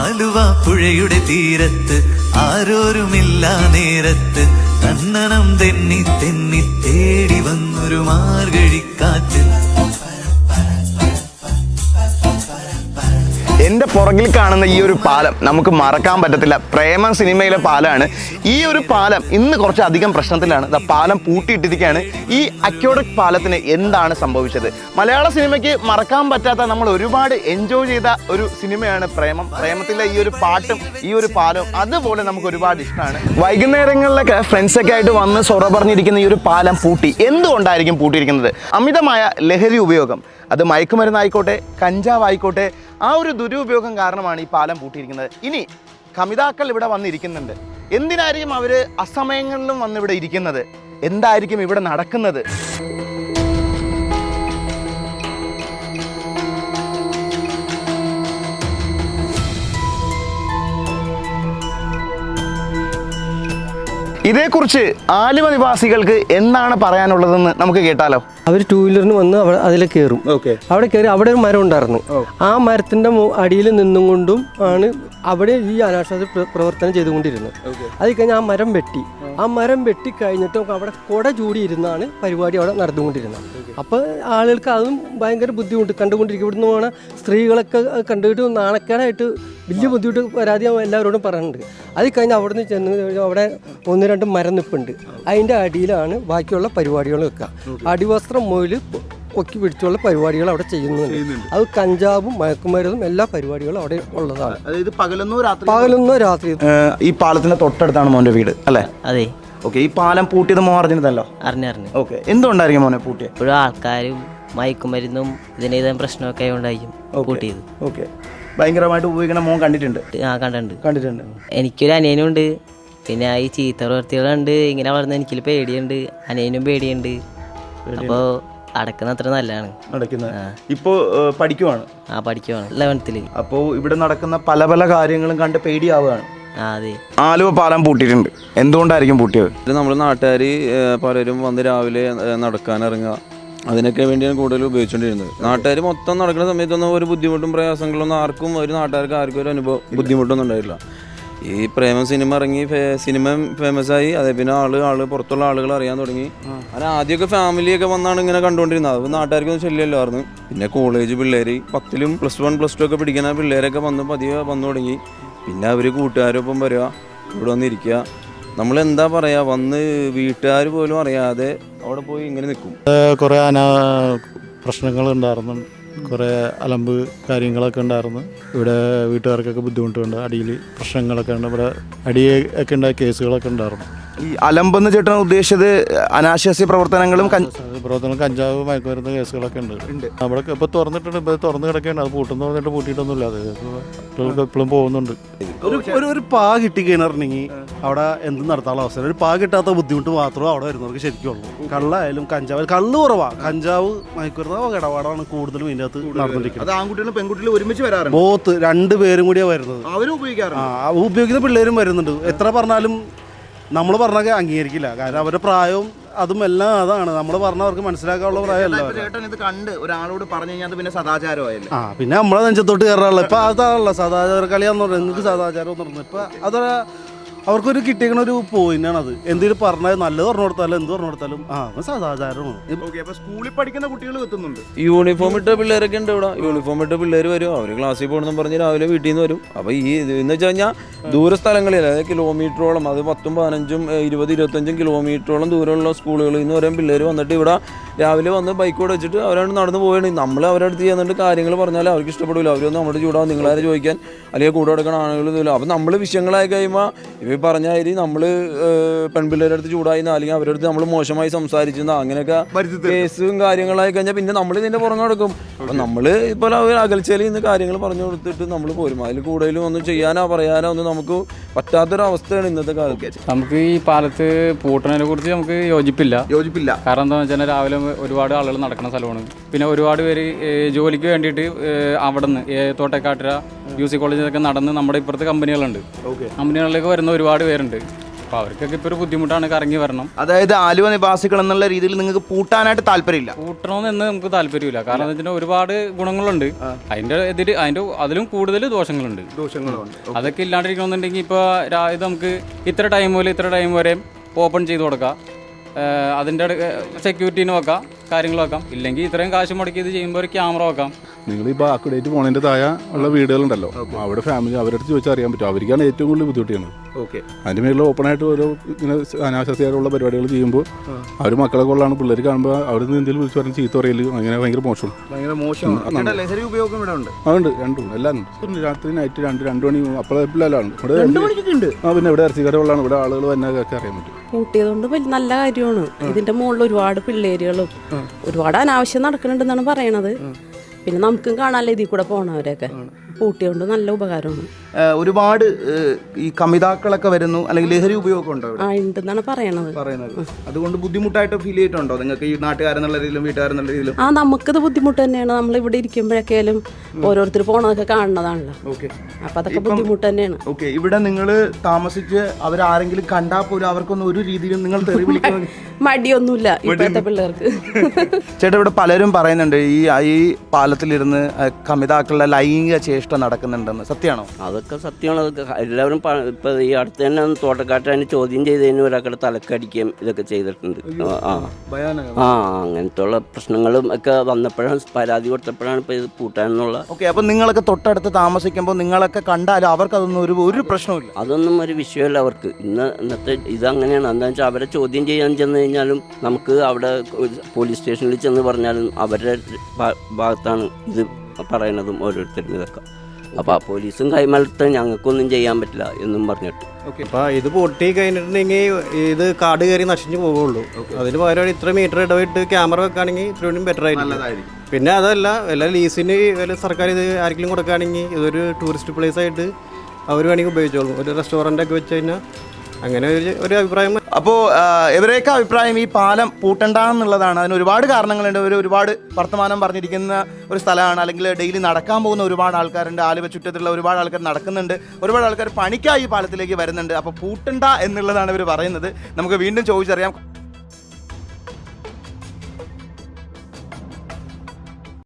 ആലുവ പുഴയുടെ തീരത്ത് ആരോരുമില്ല നേരത്ത് കണ്ണനം തെന്നി തെന്നി തേടി വന്നൊരു മാർഗഴിക്കാറ്റ്. എൻ്റെ പുറകിൽ കാണുന്ന ഈ ഒരു പാലം നമുക്ക് മറക്കാൻ പറ്റത്തില്ല. പ്രേമം സിനിമയിലെ പാലമാണ്. ഈ ഒരു പാലം ഇന്ന് കുറച്ചധികം പ്രശ്നത്തിലാണ്. പാലം പൂട്ടിയിട്ടിരിക്കുകയാണ്. ഈ അക്യോഡക്ട് പാലത്തിന് എന്താണ് സംഭവിച്ചത്? മലയാള സിനിമയ്ക്ക് മറക്കാൻ പറ്റാത്ത, നമ്മൾ ഒരുപാട് എൻജോയ് ചെയ്ത ഒരു സിനിമയാണ് പ്രേമം. പ്രേമത്തിലെ ഈ ഒരു പാട്ടും ഈ ഒരു പാലവും അതുപോലെ നമുക്ക് ഒരുപാട് ഇഷ്ടമാണ്. വൈകുന്നേരങ്ങളിലൊക്കെ ഫ്രണ്ട്സൊക്കെ ആയിട്ട് വന്ന് സൊറ പറഞ്ഞിരിക്കുന്ന ഈ ഒരു പാലം പൂട്ടി. എന്തുകൊണ്ടായിരിക്കും പൂട്ടിയിരിക്കുന്നത്? അമിതമായ ലഹരി ഉപയോഗം, അത് മയക്കുമരുന്നായിക്കോട്ടെ കഞ്ചാവായിക്കോട്ടെ, ആ ഒരു ദുരുപയോഗം കാരണമാണ് ഈ പാലം പൂട്ടിയിരിക്കുന്നത്. ഇനി കമിതാക്കൾ ഇവിടെ വന്നിരിക്കുന്നുണ്ട്. എന്തിനായിരിക്കും അവർ അസമയങ്ങളിലും വന്ന് ഇവിടെ ഇരിക്കുന്നത്? എന്തായിരിക്കും ഇവിടെ നടക്കുന്നത്? ഇതേക്കുറിച്ച് ആലുവ നിവാസികൾക്ക് എന്താണ് പറയാനുള്ളതെന്ന് നമുക്ക് കേട്ടാലോ. അവർ ടൂ വീലറിന് വന്ന് അതിൽ കയറും. അവിടെ കയറി അവിടെ ഒരു മരം ഉണ്ടായിരുന്നു. ആ മരത്തിൻ്റെ അടിയിൽ നിന്നും കൊണ്ടും ആണ് അവിടെ ഈ അനാശാസ്ത്ര പ്രവർത്തനം ചെയ്തുകൊണ്ടിരുന്നത്. അത് കഴിഞ്ഞ് ആ മരം വെട്ടി. ആ മരം വെട്ടി കഴിഞ്ഞിട്ട് അവിടെ കുട ചൂടിയിരുന്നാണ് പരിപാടി അവിടെ നടന്നുകൊണ്ടിരുന്നത്. അപ്പോൾ ആളുകൾക്ക് അതും ഭയങ്കര ബുദ്ധിമുട്ട് കണ്ടുകൊണ്ടിരിക്കും. ഇവിടുന്ന് പോണ സ്ത്രീകളൊക്കെ കണ്ടുകിട്ട് നാണക്കേടായിട്ട് വലിയ ബുദ്ധിമുട്ട് പരാതി എല്ലാവരോടും പറയുന്നുണ്ട്. അത് കഴിഞ്ഞ് അവിടെ നിന്ന് ചെന്ന് അവിടെ 1-2 മരം നിൽപ്പുണ്ട്. അതിൻ്റെ അടിയിലാണ് ബാക്കിയുള്ള പരിപാടികൾ വെക്കുക. അടിവസ്ത്രം മുതൽ പൊക്കി പിടിച്ചുള്ള പരിപാടികൾ അവിടെ ചെയ്യുന്നുണ്ട്. അത് കഞ്ചാവും മയക്കുമരുന്നും എല്ലാ പരിപാടികളും അവിടെ ഉള്ളതാണ്. അതായത് പകലൊന്നോ രാത്രി. ഈ പാലത്തിന്റെ തൊട്ടടുത്താണ് മോന്റെ വീട് അല്ലേ? അതെ. ഓക്കെ. ഈ പാലം പൂട്ടിയത് മോൻ അറിഞ്ഞതല്ലോ? അറിഞ്ഞു. ഓക്കെ. എന്തുകൊണ്ടായിരിക്കും മോനെ പൂട്ടിയത്? ഇപ്പോഴും ആൾക്കാരും മയക്കുമരുന്നും ഇതിനെ പ്രശ്നമൊക്കെ ഉണ്ടായിരിക്കും പൂട്ടിയത്. ഓക്കെ. ഭയങ്കരമായിട്ട് ഉപയോഗിക്കണ മോൻ കണ്ടിട്ടുണ്ട്? കണ്ടിട്ടുണ്ട്. എനിക്കൊരു അനിയനുണ്ട്. പിന്നെ ഈ ചീത്ത പ്രവൃത്തികളുണ്ട്. ഇങ്ങനെ വളർന്ന് എനിക്കൊരു പേടിയുണ്ട്, അനിയനും പേടിയുണ്ട്. അപ്പോൾ അടക്കുന്ന അത്ര നല്ലതാണ്. ഇപ്പോ പഠിക്കുവാണ്? പഠിക്കുവാണ്, 11th. അപ്പോൾ ഇവിടെ നടക്കുന്ന പല പല കാര്യങ്ങളും കണ്ട് പേടിയാവുകയാണ്. അതെ. ആലുവ പാലം പൂട്ടിയിട്ടുണ്ട്. എന്തുകൊണ്ടായിരിക്കും പൂട്ടിയത്? നമ്മൾ നാട്ടുകാർ പലരും വന്ന് രാവിലെ നടക്കാനിറങ്ങുക, അതിനൊക്കെ വേണ്ടിയാണ് കൂടുതൽ ഉപയോഗിച്ചുകൊണ്ടിരുന്നത്. നാട്ടുകാർ മൊത്തം നടക്കുന്ന സമയത്തൊന്നും ഒരു ബുദ്ധിമുട്ടും പ്രയാസങ്ങളൊന്നും ആർക്കും, ഒരു നാട്ടുകാർക്ക് ആർക്കും ഒരു ബുദ്ധിമുട്ടൊന്നും ഉണ്ടായില്ല. ഈ പ്രേമം സിനിമ ഇറങ്ങി സിനിമ ഫേമസ് ആയി. അതേ പിന്നെ ആള് പുറത്തുള്ള ആളുകൾ അറിയാൻ തുടങ്ങി. അങ്ങനെ ആദ്യമൊക്കെ ഫാമിലിയൊക്കെ വന്നാണ് ഇങ്ങനെ കണ്ടുകൊണ്ടിരുന്നത്. അത് നാട്ടുകാർക്കൊന്നും ശല്യമല്ലായിരുന്നു. പിന്നെ കോളേജ് പിള്ളേർ 10ലും +1 +2 ഒക്കെ പഠിക്കുന്ന പിള്ളേരൊക്കെ പതിയെ വന്നു തുടങ്ങി. പിന്നെ അവർ കൂട്ടുകാരൊപ്പം വരിക, ഇവിടെ വന്നിരിക്കുക. നമ്മളെന്താ പറയുക, വന്ന് വീട്ടുകാർ പോലും അറിയാതെ അവിടെ പോയി ഇങ്ങനെ നിൽക്കും. കുറേ പ്രശ്നങ്ങളുണ്ടായിരുന്നു, കുറേ അലമ്പ് കാര്യങ്ങളൊക്കെ ഉണ്ടായിരുന്നു. ഇവിടെ വീട്ടുകാർക്കൊക്കെ ബുദ്ധിമുട്ടുണ്ട്, അടിയിൽ പ്രശ്നങ്ങളൊക്കെ ഉണ്ട്, ഇവിടെ അടിയൊക്കെ ഉണ്ടായ കേസുകളൊക്കെ ഉണ്ടായിരുന്നു. ഈ അലമ്പെന്ന് ചേട്ടൻ ഉദ്ദേശിച്ചത് അനാശാസ്യ പ്രവർത്തനങ്ങളും കഞ്ചാവ് മയക്കുമരുന്ന് കേസുകളൊക്കെ ഉണ്ട്. അവിടെ ഇപ്പോൾ തുറന്നിട്ടുണ്ട്, ഇപ്പോൾ തുറന്ന് കിടക്കുകയാണ്. അത് പൂട്ടെന്ന് പറഞ്ഞിട്ട് പൂട്ടിയിട്ടൊന്നുമില്ല. അത് കുട്ടികൾക്ക് എപ്പോഴും പോകുന്നുണ്ട്. ഒരു പാ കിട്ടി കഴിഞ്ഞിട്ടുണ്ടെങ്കിൽ അവിടെ എന്ത് നടത്താനുള്ള അവസരം. ഒരു പാ കിട്ടാത്ത ബുദ്ധിമുട്ട് മാത്രമേ അവിടെ വരുന്നവർക്ക് ശരിക്കും ഉള്ളൂ. കള്ളായാലും കഞ്ചാവ്, കള്ള് കുറവാ, കഞ്ചാവ് മയക്കുമരുന്ന് ഇടപാടാണ് കൂടുതലും ഇതിൻ്റെ അകത്ത് നടന്നിരിക്കുന്നത്. ആൺകുട്ടികളും പെൺകുട്ടികളും ഒരുമിച്ച് വരാറുണ്ട്. ബോത്ത് 2 പേരും കൂടിയാണ് വരുന്നത്. ഉപയോഗിക്കുന്ന പിള്ളേരും വരുന്നുണ്ട്. എത്ര പറഞ്ഞാലും നമ്മൾ പറഞ്ഞൊക്കെ അംഗീകരിക്കില്ല. കാരണം അവരുടെ പ്രായവും അതും എല്ലാം അതാണ്. നമ്മൾ പറഞ്ഞ അവർക്ക് മനസ്സിലാക്കാനുള്ള പ്രായമല്ല. ഇത് കണ്ട് ഒരാളോട് പറഞ്ഞു കഴിഞ്ഞാൽ പിന്നെ സദാചാരമായില്ലേ? പിന്നെ നമ്മളെ നെഞ്ചത്തോട്ട് കയറാനുള്ള ഇപ്പൊ അതാണല്ലോ സദാചാര കളിയാന്ന് പറഞ്ഞത്. നിങ്ങൾക്ക് സദാചാരം എന്ന് പറഞ്ഞു ഇപ്പൊ അത് അവർക്കൊരു കിട്ടിയേക്കണ ഒരു പോയിന്റാണ്. അത് എന്തെങ്കിലും പറഞ്ഞാൽ നല്ലത് പറഞ്ഞു കൊടുത്താലും എന്ത് പറഞ്ഞു കൊടുത്താലും സദാചാരമാണ്. സ്കൂളിൽ പഠിക്കുന്ന കുട്ടികൾ എത്തുന്നുണ്ട്. യൂണിഫോം ഇട്ട പിള്ളേരൊക്കെ ഉണ്ട് ഇവിടെ. യൂണിഫോം ഇട്ട പിള്ളേർ വരും. അവർ ക്ലാസ്സിൽ പോകണമെന്ന് പറഞ്ഞ് രാവിലെ വീട്ടിൽ നിന്ന് വരും. അപ്പോൾ ഈ എന്ന് വെച്ച് കഴിഞ്ഞാൽ ദൂര സ്ഥലങ്ങളിൽ, അതായത് കിലോമീറ്ററോളം, അത് 10, 15, 20, 25 കിലോമീറ്ററോളം ദൂരമുള്ള സ്കൂളുകളിൽ നിന്ന് വരാൻ പിള്ളേർ വന്നിട്ട് ഇവിടെ രാവിലെ വന്ന് ബൈക്കോട് വെച്ചിട്ട് അവരാണ് നടന്നു പോവുകയാണ്. നമ്മൾ അവരുടെ അടുത്ത് ചെയ്യുന്നുണ്ട് കാര്യങ്ങൾ പറഞ്ഞാൽ അവർക്ക് ഇഷ്ടപ്പെടില്ല. അവരൊന്നും നമ്മുടെ ചൂടാവും, നിങ്ങളാരും ചോദിക്കാൻ അല്ലെങ്കിൽ കൂടെ കൊടുക്കണ ആളുകളില്ല. അപ്പം നമ്മൾ വിഷയങ്ങളായി കഴിയുമ്പോൾ ഇവർ പറഞ്ഞാൽ നമ്മൾ പെൺപിള്ളേരുടെ അടുത്ത് ചൂടായിരുന്ന അല്ലെങ്കിൽ അവരുടെ അടുത്ത് നമ്മൾ മോശമായി സംസാരിച്ചെന്ന അങ്ങനെയൊക്കെ കേസും കാര്യങ്ങളായി കഴിഞ്ഞാൽ പിന്നെ നമ്മൾ ഇതിൻ്റെ പുറമെ കൊടുക്കും. അപ്പം നമ്മൾ ഇപ്പോൾ അകൽച്ചയിൽ ഇന്ന് കാര്യങ്ങൾ പറഞ്ഞു കൊടുത്തിട്ട് നമ്മൾ പോരും. അതിൽ കൂടുതലും ഒന്നും ചെയ്യാനോ പറയാനോ ഒന്നും നമുക്ക് പറ്റാത്തൊരവസ്ഥയാണ് ഇന്നത്തെ കാലത്ത്. നമുക്ക് ഈ പാലത്ത് പൂട്ടണതിനെ കുറിച്ച് നമുക്ക് യോജിപ്പില്ല. കാരണം എന്താണെന്ന് വെച്ചാൽ രാവിലെ ഒരുപാട് ആളുകൾ നടക്കുന്ന സ്ഥലമാണ്. പിന്നെ ഒരുപാട് പേര് ജോലിക്ക് വേണ്ടിയിട്ട് അവിടെ നിന്ന് തോട്ടക്കാട്ടര UC കോളേജിലൊക്കെ നടന്ന് നമ്മുടെ ഇപ്പുറത്ത് കമ്പനികളുണ്ട്. കമ്പനികളിലേക്ക് വരുന്ന ഒരുപാട് പേരുണ്ട്. അപ്പോൾ അവർക്കൊക്കെ ഇപ്പോൾ ഒരു ബുദ്ധിമുട്ടാണ് കറങ്ങി വരണം. അതായത് ആലുവ നിവാസികൾ എന്നുള്ള രീതിയിൽ നിങ്ങൾക്ക് പൂട്ടാനായിട്ട് താല്പര്യമില്ല? പൂട്ടണമെന്ന് നമുക്ക് താല്പര്യമില്ല. കാരണം എന്ന് വെച്ചാൽ ഒരുപാട് ഗുണങ്ങളുണ്ട്, അതിലും കൂടുതൽ ദോഷങ്ങളുണ്ട്. അതൊക്കെ ഇല്ലാണ്ടിരിക്കണമെന്നുണ്ടെങ്കിൽ ഇപ്പോൾ ഇത് നമുക്ക് ഇത്ര ടൈം മുതൽ ഇത്ര ടൈം വരെ ഓപ്പൺ ചെയ്ത് കൊടുക്കാം, അതിൻ്റെ സെക്യൂരിറ്റീനെ വെക്കാം, കാര്യങ്ങൾ വെക്കാം. ഇല്ലെങ്കിൽ ഇത്രയും കാശ് മുടക്കി ഇത് ചെയ്യുമ്പോൾ ഒരു ക്യാമറ വെക്കാം. നിങ്ങളിപ്പോൾ അക്കുഡേറ്റ് പോണതിൻ്റെ താഴെ ഉള്ള വീടുകളുണ്ടല്ലോ, അവിടെ ഫാമിലി അവരുടെ ചോദിച്ചാൽ അറിയാൻ പറ്റും. അവർക്കാണ് ഏറ്റവും കൂടുതൽ ബുദ്ധിമുട്ടിയാണ്. അതിൻ്റെ മേളിൽ ഓപ്പണായിട്ട് ഓരോ ഇങ്ങനെ അനാശാസ്യമായിട്ടുള്ള പരിപാടികൾ ചെയ്യുമ്പോൾ അവർ മക്കളെ കൊള്ളാണ് പിള്ളേർ കാണുമ്പോൾ അവിടെ നിന്ന് എന്തെങ്കിലും വിളിച്ച് പറഞ്ഞ് ചീത്ത പറയൽ അങ്ങനെ ഭയങ്കര മോശം. ലഹരി ഉപയോഗം ഇവിടെ ഉണ്ട്? അതുണ്ട്, രണ്ടും എല്ലാം ഉണ്ട്. രാത്രി നൈറ്റ് 2 മണി അപ്പോഴെല്ലാം ഇവിടെ പിന്നെ ഇവിടെ ഇറച്ചിക്കടകളാണ്, ഇവിടെ ആളുകൾ വന്നതൊക്കെ അറിയാൻ പറ്റും. കൂട്ടിയതുകൊണ്ട് നല്ല കാര്യമാണ്. ഇതിന്റെ മുകളിൽ ഒരുപാട് പിള്ളേരുകളും ഒരുപാട് അനാവശ്യം നടക്കുന്നുണ്ടെന്നാണ് പറയണത്. പിന്നെ നമുക്കും കാണാമല്ലോ ഇതിൽ കൂടെ പോണവരെയൊക്കെ. പൂട്ടിയോണ്ട് നല്ല ഉപകാരമാണ്. ഒരുപാട് ഈ കമിതാക്കളൊക്കെ വരുന്നു, അല്ലെങ്കിൽ ലഹരി ഉപയോഗം ഉണ്ടോ? ഉണ്ടെന്നാണ് പറയുന്നത്. അതുകൊണ്ട് ബുദ്ധിമുട്ടായിട്ട് ഫീൽ ചെയ്തിട്ടുണ്ടോ നിങ്ങൾക്ക്, ഈ നാട്ടുകാരെന്നുള്ള രീതിയിലും വീട്ടുകാരെന്നുള്ള രീതിയിലും? നമുക്കത് ബുദ്ധിമുട്ട് തന്നെയാണ്. നമ്മൾ ഇവിടെ ഇരിക്കുമ്പോഴൊക്കെയാലും ഓരോരുത്തർ പോണതൊക്കെ കാണുന്നതാണല്ലോ. അപ്പൊ അതൊക്കെ ബുദ്ധിമുട്ട് തന്നെയാണ്. ഓക്കെ, ഇവിടെ നിങ്ങൾ താമസിച്ച് അവരാരെങ്കിലും കണ്ടാൽ പോലും അവർക്കൊന്നും ഒരു രീതിയിലും നിങ്ങൾ തെറി വിളിക്കാൻ മടിയൊന്നുമില്ല ഇപ്പോഴത്തെ പിള്ളേർക്ക്. ചേട്ടാ, ഇവിടെ പലരും പറയുന്നുണ്ട് ഈ പാലത്തിലിരുന്ന് കമിതാക്കളുടെ ലൈംഗിക ചേഷ്ട നടക്കുന്നുണ്ടെന്ന്. സത്യമാണോ? അതൊക്കെ സത്യമാണ്. അതൊക്കെ എല്ലാവരും ഇപ്പം ഈ അടുത്ത് തന്നെ തോട്ടക്കാട്ടിനെ ചോദ്യം ചെയ്തതിന് ഒരാളുടെ തലക്കടിക്കുകയും ഇതൊക്കെ ചെയ്തിട്ടുണ്ട്. അങ്ങനത്തെ ഉള്ള പ്രശ്നങ്ങളും ഒക്കെ വന്നപ്പോഴാണ് പരാതി കൊടുത്തപ്പോഴാണ് ഇപ്പം ഇത് പൂട്ടാനെന്നുള്ള. ഓക്കെ, അപ്പം നിങ്ങളൊക്കെ തൊട്ടടുത്ത് താമസിക്കുമ്പോൾ നിങ്ങളൊക്കെ കണ്ടാലും അവർക്ക് അതൊന്നും ഒരു പ്രശ്നമില്ല? അതൊന്നും ഒരു വിഷയമല്ല അവർക്ക്. ഇന്നത്തെ ഇതങ്ങനെയാണ്. എന്താണെന്ന് വെച്ചാൽ അവരെ ചോദ്യം ചെയ്യാൻ ചെന്ന് കഴിഞ്ഞാലും നമുക്ക് അവിടെ പോലീസ് സ്റ്റേഷനിൽ ചെന്ന് പറഞ്ഞാലും അവരുടെ ഭാഗത്താണ് ഇത് പറയണതും ഓരോരുത്തരും ഇതൊക്കെ. അപ്പോൾ ആ പോലീസും കൈമലത്ത് ഞങ്ങൾക്കൊന്നും ചെയ്യാൻ പറ്റില്ല എന്നും പറഞ്ഞിട്ട്. അപ്പോൾ ഇത് പൊട്ടി കഴിഞ്ഞിട്ടുണ്ടെങ്കിൽ ഇത് കാട് കയറി നശിച്ചു പോകുള്ളൂ. അതിന് പകരം ഇത്ര മീറ്റർ ഇടവിട്ട് ക്യാമറ വെക്കുകയാണെങ്കിൽ ഇത്രയും ബെറ്റർ ആയിരിക്കും. പിന്നെ അതല്ല, വല്ല ലീസിന് വല്ല സർക്കാർ ഇത് ആർക്കെങ്കിലും കൊടുക്കുകയാണെങ്കിൽ ഇതൊരു ടൂറിസ്റ്റ് പ്ലേസ് ആയിട്ട് അവർ വേണമെങ്കിൽ ഉപയോഗിച്ചോളും. ഒരു റെസ്റ്റോറൻ്റ് ഒക്കെ വെച്ച് കഴിഞ്ഞാൽ അങ്ങനെ ഒരു അഭിപ്രായം. അപ്പോൾ ഇവരെയൊക്കെ അഭിപ്രായം ഈ പാലം പൂട്ടണ്ട എന്നുള്ളതാണ്. അതിന് ഒരുപാട് കാരണങ്ങളുണ്ട്. ഒരുപാട് വർത്തമാനം പറഞ്ഞിരിക്കുന്ന ഒരു സ്ഥലമാണ്, അല്ലെങ്കിൽ ഡെയിലി നടക്കാൻ പോകുന്ന ഒരുപാട് ആൾക്കാരുണ്ട്. ആലുവ ചുറ്റത്തുള്ള ഒരുപാട് ആൾക്കാർ നടക്കുന്നുണ്ട്, ഒരുപാട് ആൾക്കാർ പണിക്കായി ഈ പാലത്തിലേക്ക് വരുന്നുണ്ട്. അപ്പോൾ പൂട്ടണ്ട എന്നുള്ളതാണ് ഇവർ പറയുന്നത്. നമുക്ക് വീണ്ടും ചോദിച്ചറിയാം.